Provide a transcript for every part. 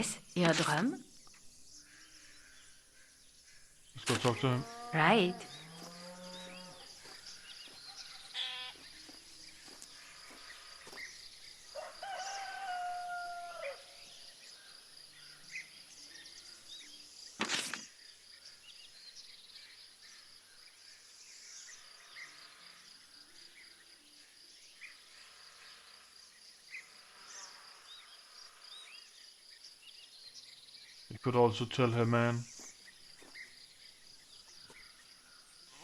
Yes, your drum? Let's go talk to him. Right. You could also tell her man,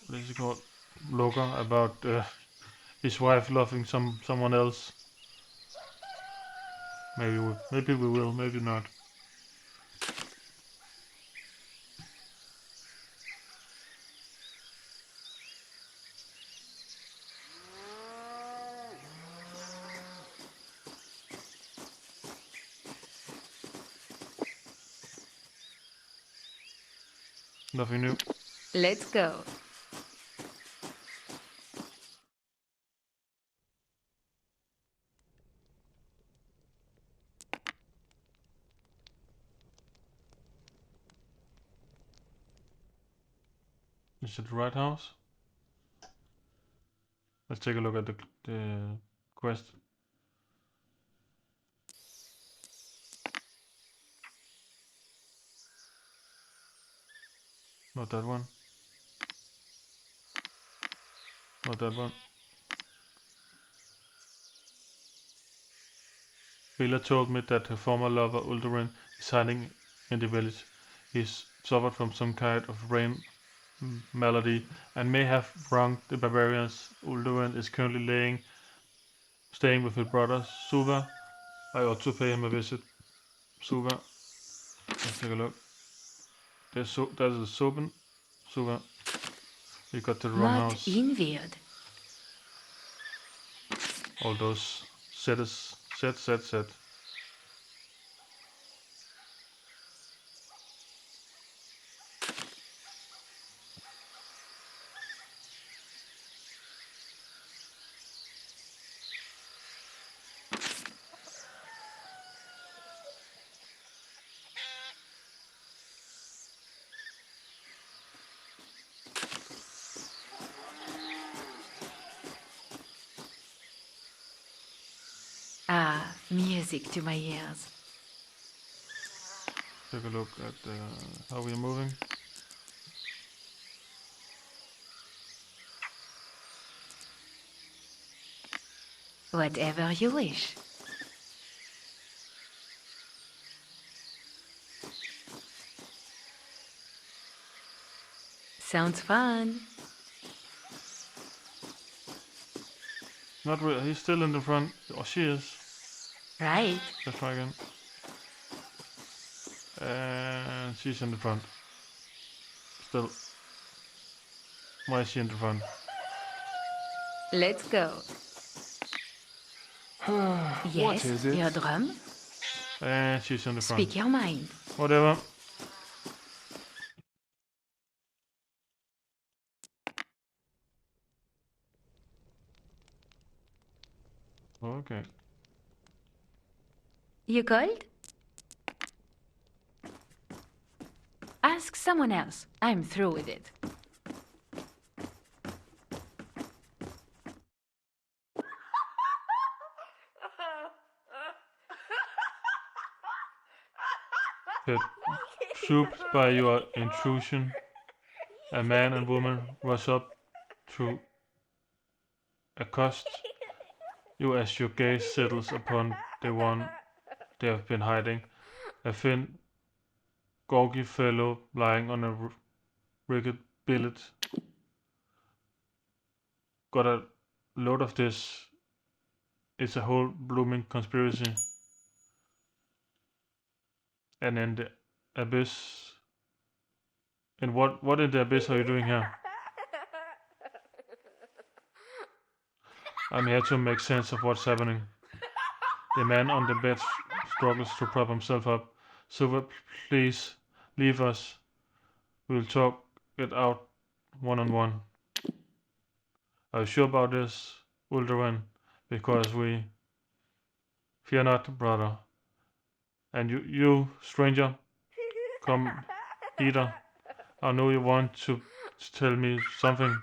what is it called, Logan, about his wife loving someone else. Maybe we will, maybe not. Nothing new. Let's go. Is it the right house? Let's take a look at the quest. Not that one. Not that one. Vela told me that her former lover Uldurin is hiding in the village. He's suffered from some kind of brain malady and may have wronged the barbarians. Uldurin is currently staying with his brother Suva. I ought to pay him a visit. Suva. Let's take a look. That is Soben. Suva. We got the wrong Not house. inweird. All those set. Ah, music to my ears. Take a look at how we are moving. Whatever you wish. Sounds fun. Not really. He's still in the front. Oh, she is. Right. Let's try again. And she's in the front. Still. Why is she in the front? Let's go. What Yes, is it? your drum? And she's in the front. Speak your mind. Whatever. Okay. You called? Ask someone else. I'm through with it. Pet souped by your intrusion, a man and woman rush up to accost you as your gaze settles upon the one they have been hiding. A thin, gawky fellow lying on a rickety billet. Got a load of this. It's a whole blooming conspiracy. And in the abyss. And what in the abyss are you doing here? I'm here to make sense of what's happening. The man on the bed struggles to prop himself up. Silver, please leave us. We'll talk it out one-on-one. Are you sure about this, Uldurin? Because we... Fear not, brother. And you stranger, come hither. I know you want to tell me something.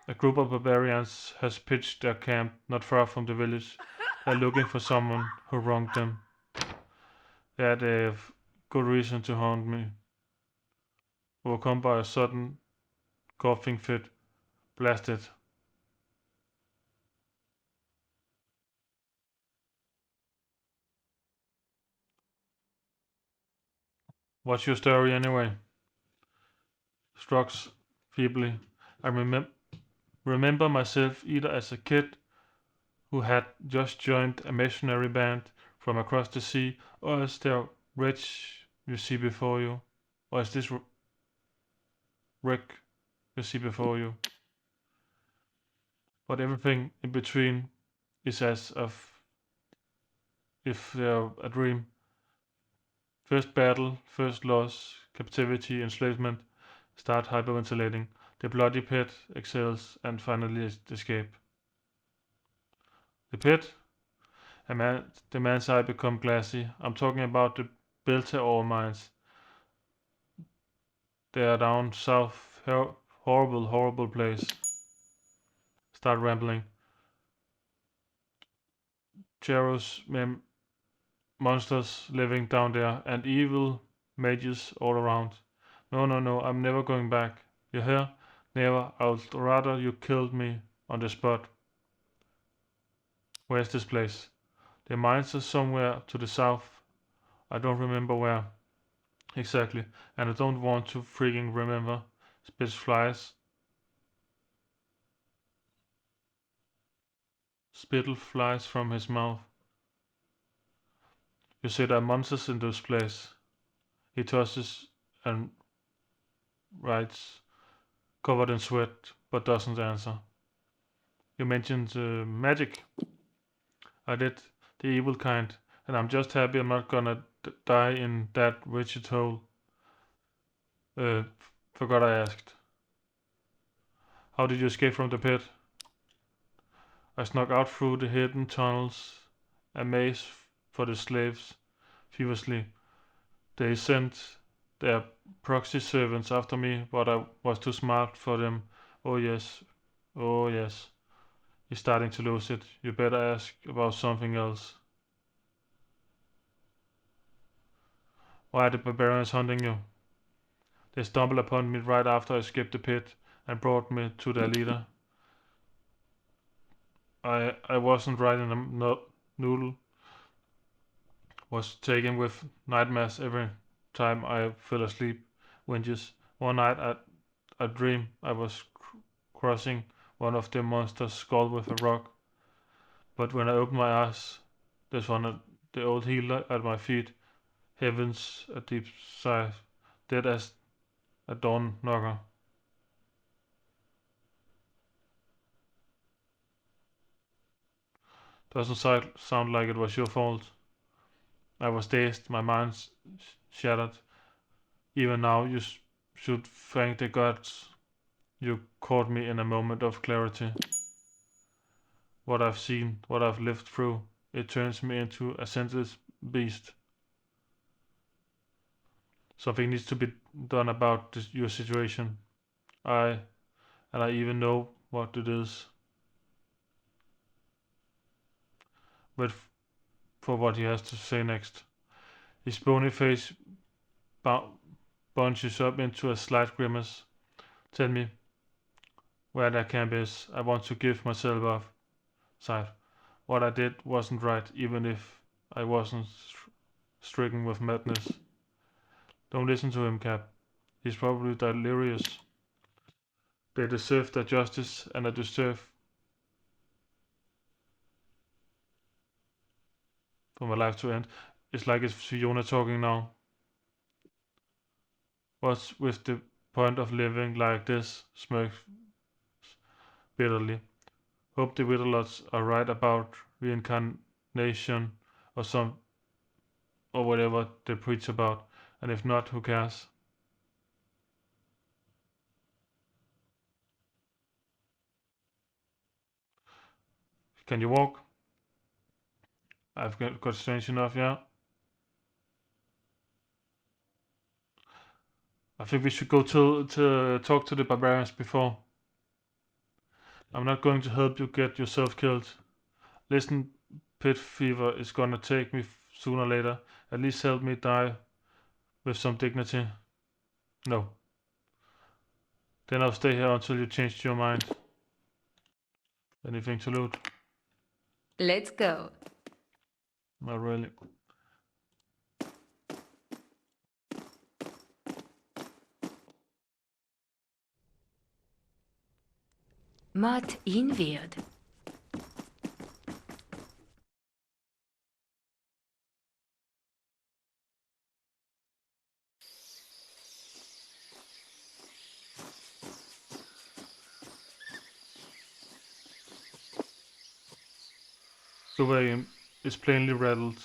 A group of barbarians has pitched their camp not far from the village. They're looking for someone who wronged them. Yeah, they have good reason to haunt me. Overcome by a sudden coughing fit. Blasted. What's your story anyway? Strux feebly. I remember myself either as a kid who had just joined a missionary band from across the sea, or as the wretch you see before you, or as this wreck you see before you. But everything in between is as of if they're a dream. First battle, first loss, captivity, enslavement, start hyperventilating, the bloody pit exhales, and finally escape. The pit? The man's eye become glassy. I'm talking about the Belta ore mines. They are down south. Horrible, horrible place. Start rambling. Cheros, monsters living down there, and evil mages all around. No, no, no, I'm never going back. You hear? Never. I'd rather you killed me on the spot. Where's this place? The mines are somewhere to the south. I don't remember where exactly, and I don't want to freaking remember. Spits flies. Spittle flies from his mouth. You say there are monsters in this place. He tosses and writes, covered in sweat, but doesn't answer. You mentioned magic. I did, the evil kind, and I'm just happy I'm not gonna die in that wretched hole. Forgot I asked. How did you escape from the pit? I snuck out through the hidden tunnels, a maze for the slaves, feverishly. They sent their proxy servants after me, but I was too smart for them. Oh yes, oh yes. You're starting to lose it. You better ask about something else. Why are the barbarians hunting you? They stumbled upon me right after I escaped the pit and brought me to their leader. I wasn't right in the noodle. Was taken with nightmares every time I fell asleep. Whinges. One night I dreamed I was crossing one of the monster's skull with a rock. But when I opened my eyes, there's one of the old healer at my feet. Heavens, a deep sigh, dead as a dawn knocker. Doesn't sound like it was your fault. I was dazed, my mind shattered. Even now, you should thank the gods you caught me in a moment of clarity. What I've seen, what I've lived through, it turns me into a senseless beast. Something needs to be done about your situation. And I even know what it is. Wait for what he has to say next. His bony face bunches up into a slight grimace. Tell me where that camp is. I want to give myself up. Sighed. What I did wasn't right, even if I wasn't stricken with madness. Don't listen to him, Cap. He's probably delirious. They deserve their justice, and I deserve for my life to end. It's like it's Fiona talking now. What's with the point of living like this? Smirks bitterly. Hope the Whittlelots are right about reincarnation or or whatever they preach about, and if not, who cares? Can you walk? I've got strange enough, yeah. I think we should go to talk to the barbarians before. I'm not going to help you get yourself killed. Listen, pit fever is gonna take me sooner or later. At least help me die with some dignity. No. Then I'll stay here until you change your mind. Anything to loot? Let's go. Not really. Mod invierd. Swordhaven is plainly rattled.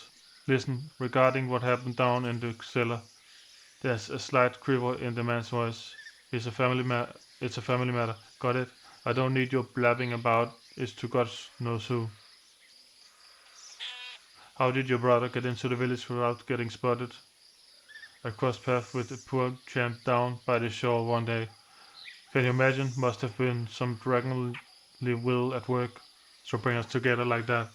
Listen, regarding what happened down in the cellar, there's a slight quiver in the man's voice. It's a family matter. Got it? I don't need your blabbing about it to God knows who. How did your brother get into the village without getting spotted? I crossed paths with a poor tramp down by the shore one day. Can you imagine? Must have been some dragonly will at work to bring us together like that.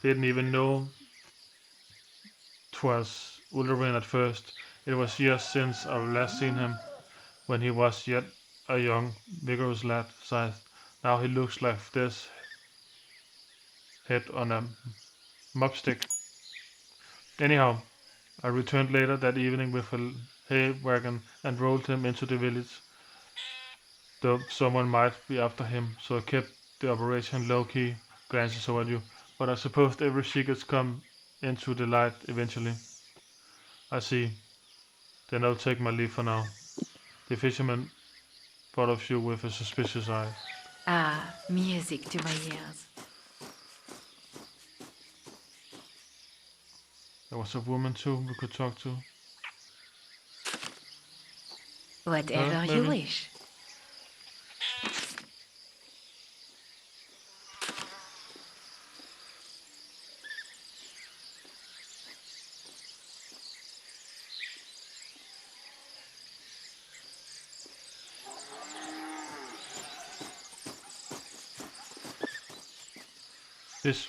Didn't even know 'twas Ullerin at first. It was years since I've last seen him, when he was yet a young, vigorous lad sized. Now he looks like this, head on a mopstick. Anyhow, I returned later that evening with a hay wagon and rolled him into the village, though someone might be after him, so I kept the operation low-key, glances over you, but I suppose every secret's come into the light eventually. I see. Then I'll take my leave for now. The fisherman follows you with a suspicious eye. Ah, music to my ears. There was a woman too we could talk to. Whatever you maybe? wish. This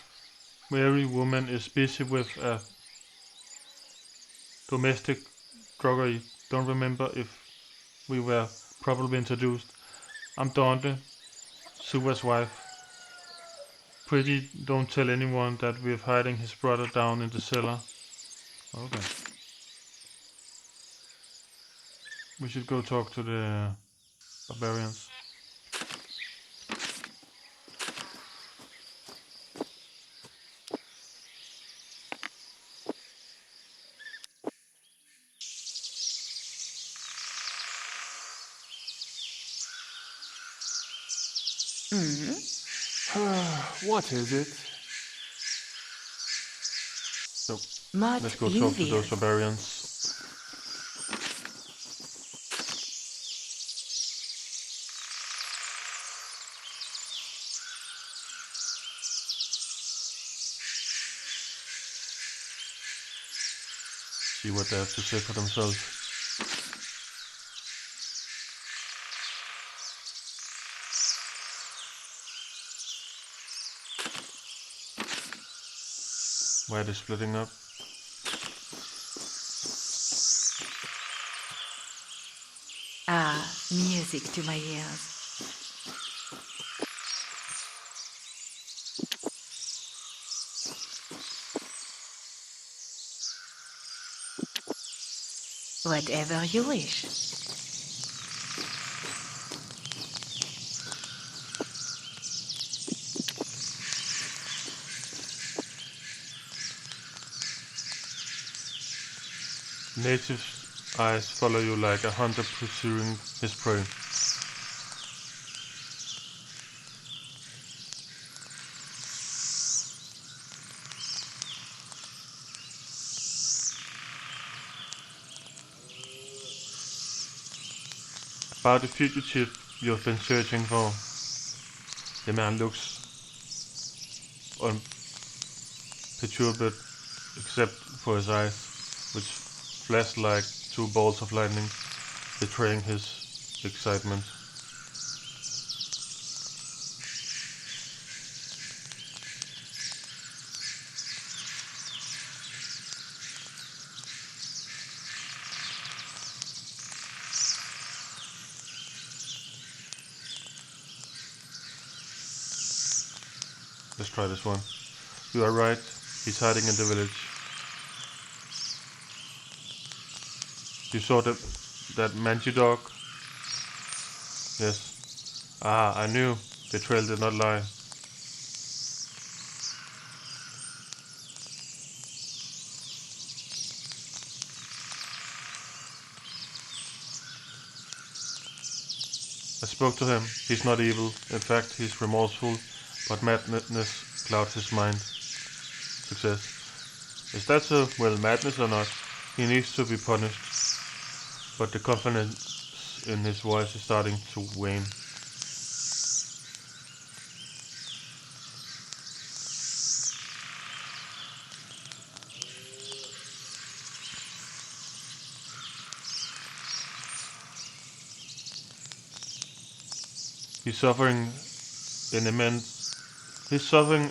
weary woman is busy with a domestic druggery. Don't remember if we were properly introduced. I'm Dante, Suva's wife. Pretty don't tell anyone that we're hiding his brother down in the cellar. Okay. We should go talk to the barbarians. What is it? So Mod let's go talk to those invierd. barbarians. See what they have to say for themselves. Why are they splitting up? Ah, music to my ears. Whatever you wish. Native's eyes follow you like a hunter pursuing his prey. About the fugitive you've been searching for. The man looks unperturbed except for his eyes, which flash like two balls of lightning, betraying his excitement. Let's try this one. You are right, he's hiding in the village. You saw that mangy dog? Yes. Ah, I knew. The trail did not lie. I spoke to him. He's not evil. In fact, he's remorseful, but madness clouds his mind. Success. Is that so? Well, madness or not, he needs to be punished. But the confidence in his voice is starting to wane. His suffering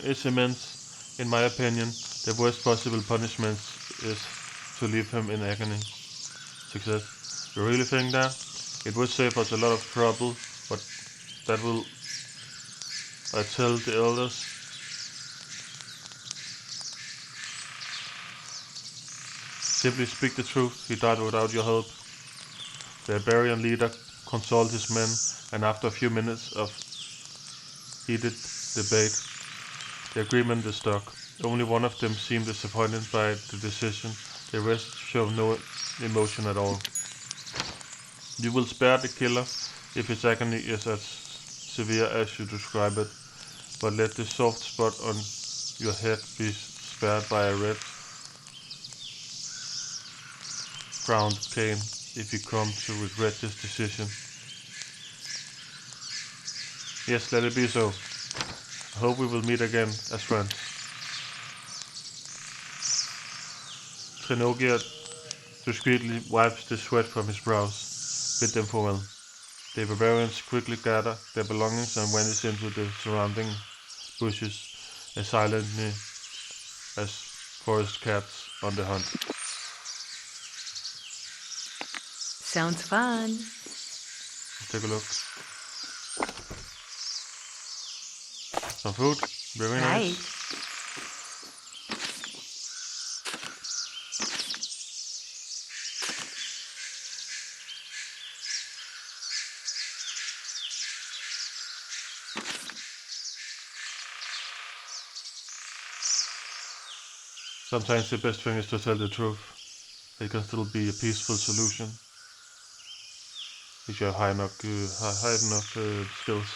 is immense, in my opinion. The worst possible punishment is to leave him in agony. Success. You really think that? It would save us a lot of trouble, but that will I tell the elders. Simply speak the truth, he died without your help. The barbarian leader consoled his men, and after a few minutes of heated debate, the agreement is stuck. Only one of them seemed disappointed by the decision, the rest showed no emotion at all. You will spare the killer if his agony is as severe as you describe it, but let the soft spot on your head be spared by a red crowned cane if you come to regret this decision. Yes, let it be so. I hope we will meet again as friends. Trenogia discreetly wipes the sweat from his brows. Bid them farewell. The barbarians quickly gather their belongings and vanish into the surrounding bushes as silently as forest cats on the hunt. Sounds fun. Let's take a look. Some food, very Right. nice. Sometimes the best thing is to tell the truth. It can still be a peaceful solution if you have high enough skills.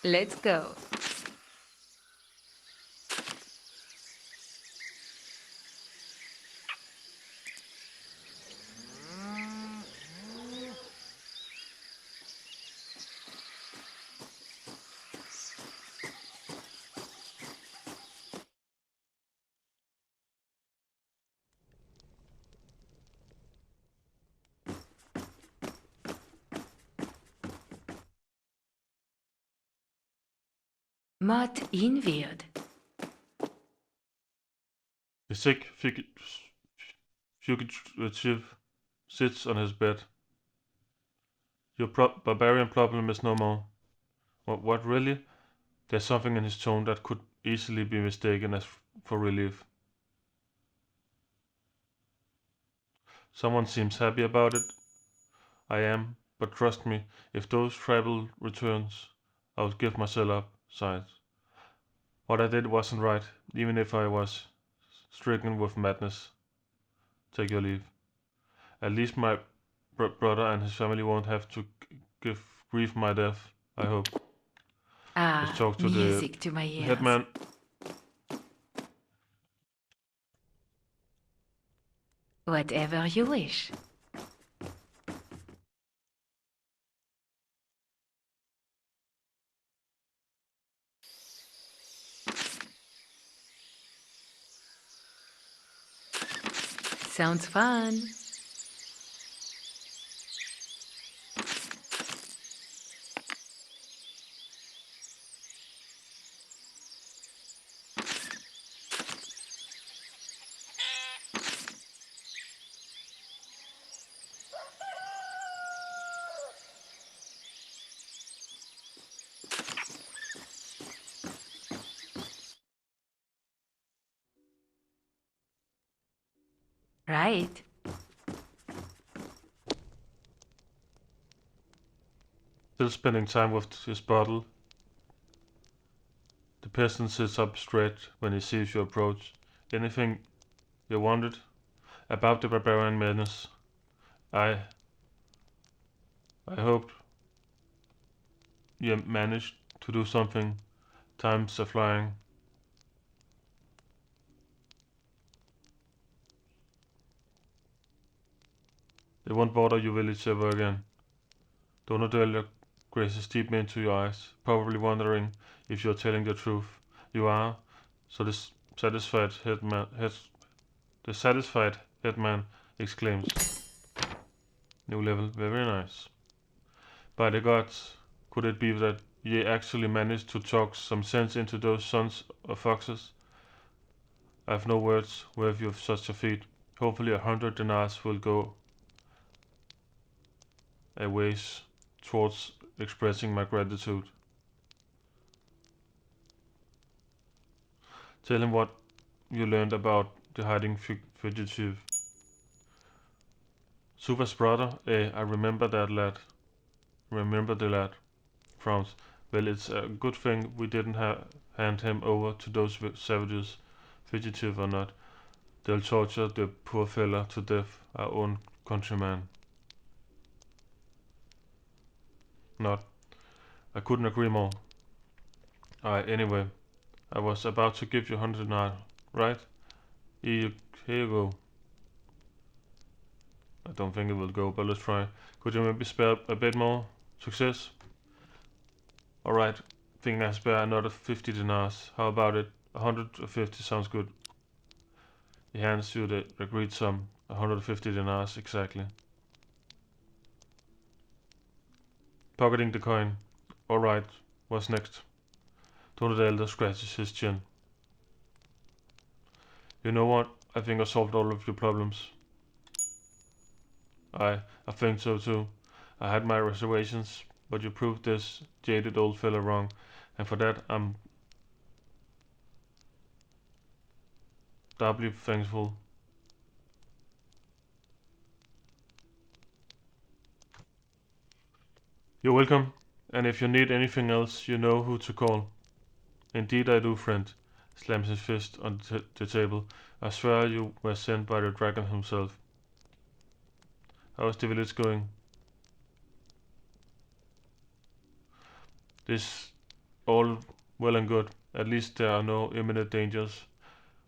Let's go. Mat invid. The sick fugitive sits on his bed. Your barbarian problem is no more. What really? There's something in his tone that could easily be mistaken as for relief. Someone seems happy about it. I am, but trust me, if those tribal returns, I would give myself up. Sighs. What I did wasn't right, even if I was stricken with madness. Take your leave. At least my brother and his family won't have to grieve my death, I hope. Let's talk to Music the to my ears. headman. Whatever you wish. Sounds fun. Right. Still spending time with his bottle. The peasant sits up straight when he sees you approach. Anything you wanted? About the barbarian madness. I hoped you managed to do something. Times are flying. They won't bother your village ever again. Don't dwell your graces deep into your eyes, probably wondering if you're telling the truth. You are. So the satisfied headman exclaims. New level, very nice. By the gods, could it be that ye actually managed to talk some sense into those sons of foxes? I have no words worthy of such a feat. Hopefully 100 dinars will go a ways towards expressing my gratitude. Tell him what you learned about the hiding fugitive. Suva's brother, I remember that lad. Remember the lad. Frowns. Well, it's a good thing we didn't hand him over to those savages, fugitive or not. They'll torture the poor fella to death, our own countryman. Not. I couldn't agree more. Anyway, I was about to give you 100 now, right? Here you go. I don't think it will go, but let's try. Could you maybe spare a bit more? Success? Alright, think I spare another 50 dinars. How about it? 150 sounds good. He hands you the agreed sum, 150 dinars exactly. Pocketing the coin. Alright, what's next? Tony the Elder scratches his chin. You know what? I think I solved all of your problems. I think so too. I had my reservations, but you proved this jaded old fella wrong, and for that I'm doubly thankful. You're welcome, and if you need anything else, you know who to call. Indeed I do, friend. Slams his fist on the table. I swear you were sent by the dragon himself. How is the village going? This all well and good. At least there are no imminent dangers.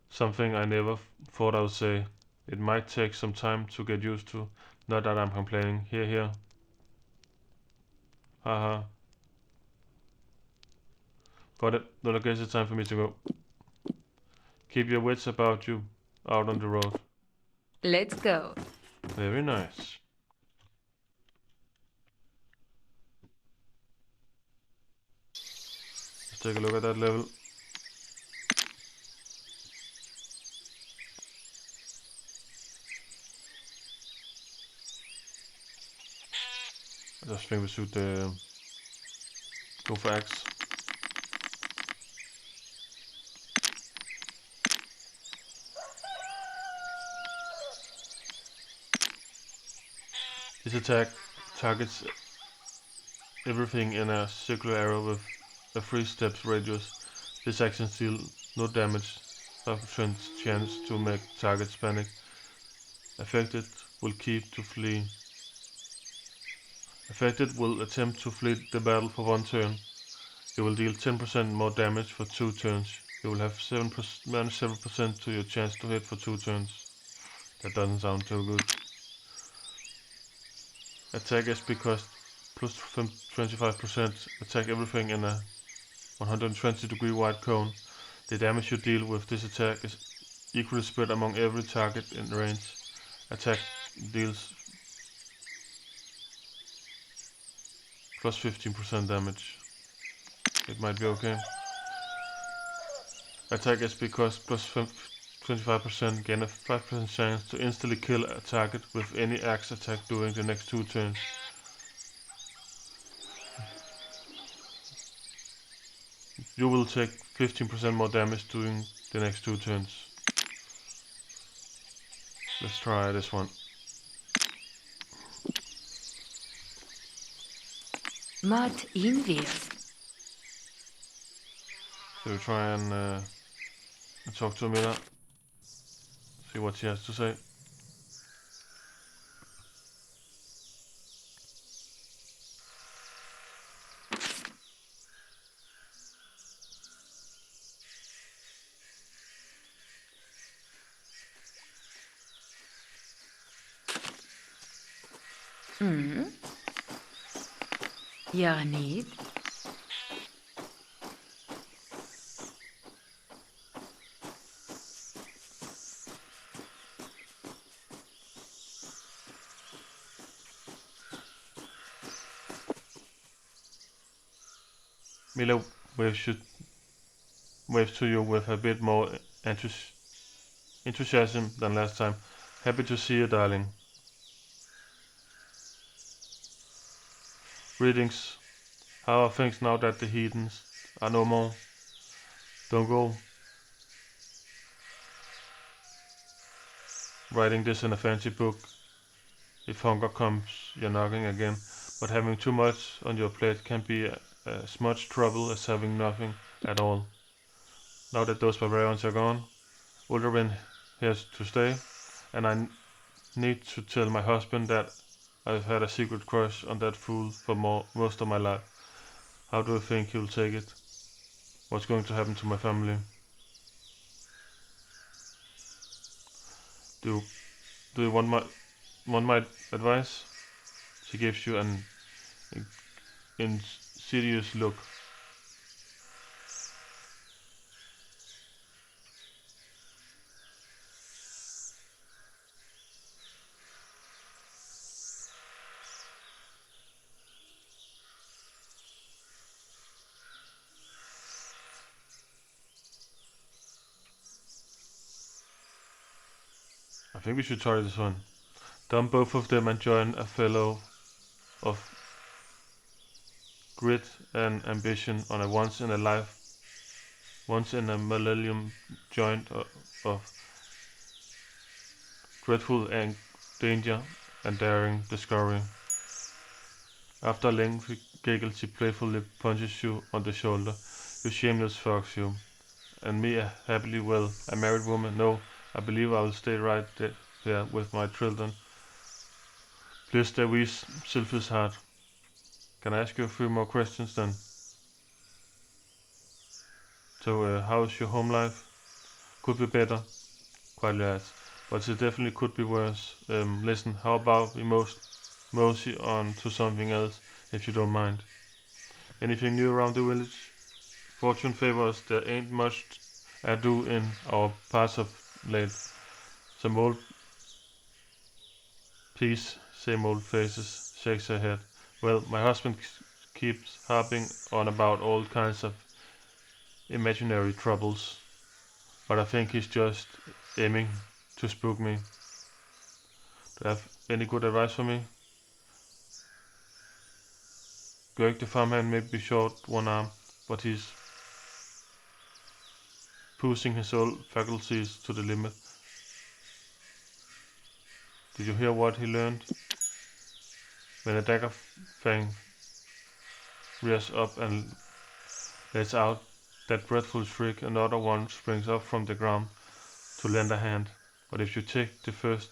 Something I never thought I would say. It might take some time to get used to. Not that I'm complaining. Here. Haha. Got it. Well, I guess it's time for me to go. Keep your wits about you out on the road. Let's go. Very nice. Let's take a look at that level. I just think we should go for axe. This attack targets everything in a circular area with a 3 steps radius. This action deals no damage, sufficient chance to make targets panic. Affected will keep to flee. Affected will attempt to flee the battle for 1 turn. You will deal 10% more damage for 2 turns. You will have -7% to your chance to hit for 2 turns. That doesn't sound too good. Attack SP cost plus 25%. Attack everything in a 120 degree wide cone. The damage you deal with this attack is equally spread among every target in range. Attack deals plus 15% damage. It might be okay. Attack SP cost plus 25%. Gain a 5% chance to instantly kill a target with any axe attack during the next 2 turns. You will take 15% more damage during the next 2 turns. Let's try this one. Mod invis. So we try and talk to Amira. See what she has to say. Jag need. Mila waves to you with a bit more enthusiasm than last time. Happy to see you, darling. Greetings. How are things now that the heathens are no more? Don't go writing this in a fancy book. If hunger comes, you're knocking again. But having too much on your plate can be as much trouble as having nothing at all. Now that those barbarians are gone, Uldurin has to stay, and I need to tell my husband that I've had a secret crush on that fool for most of my life. How do you think he'll take it? What's going to happen to my family? Do you want my advice? She gives you an insidious look. I think we should try this one. Dump both of them and join a fellow of grit and ambition on a once in a millennium joint of dreadful danger and daring discovery. After a lengthy giggle, she playfully punches you on the shoulder. You shameless fox, you. And me, happily well, a married woman. No, I believe I will stay right there with my children. Please stay with Sylphie's heart. Can I ask you a few more questions then? So, how's your home life? Could be better. Quite yes. But it definitely could be worse. Listen, how about we mosey on to something else, if you don't mind? Anything new around the village? Fortune favors, there ain't much ado in our parts of late. Some old piece, same old faces, shakes her head. Well, my husband keeps harping on about all kinds of imaginary troubles, but I think he's just aiming to spook me. Do you have any good advice for me? Greg the farmhand may be short one arm, but he's pushing his old faculties to the limit. Did you hear what he learned? When a dagger fang rears up and lets out that dreadful shriek, another one springs up from the ground to lend a hand. But if you take the first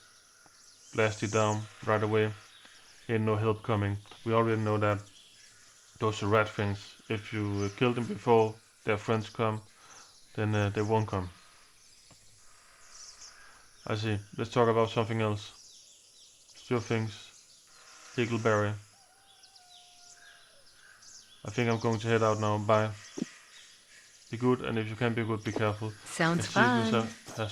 blasty down right away, ain't no help coming. We already know that. Those are rat things. If you kill them before their friends come, then they won't come. I see. Let's talk about something else. Still things. Eagleberry. I think I'm going to head out now. Bye. Be good, and if you can be good, be careful. Sounds ASUS fun. has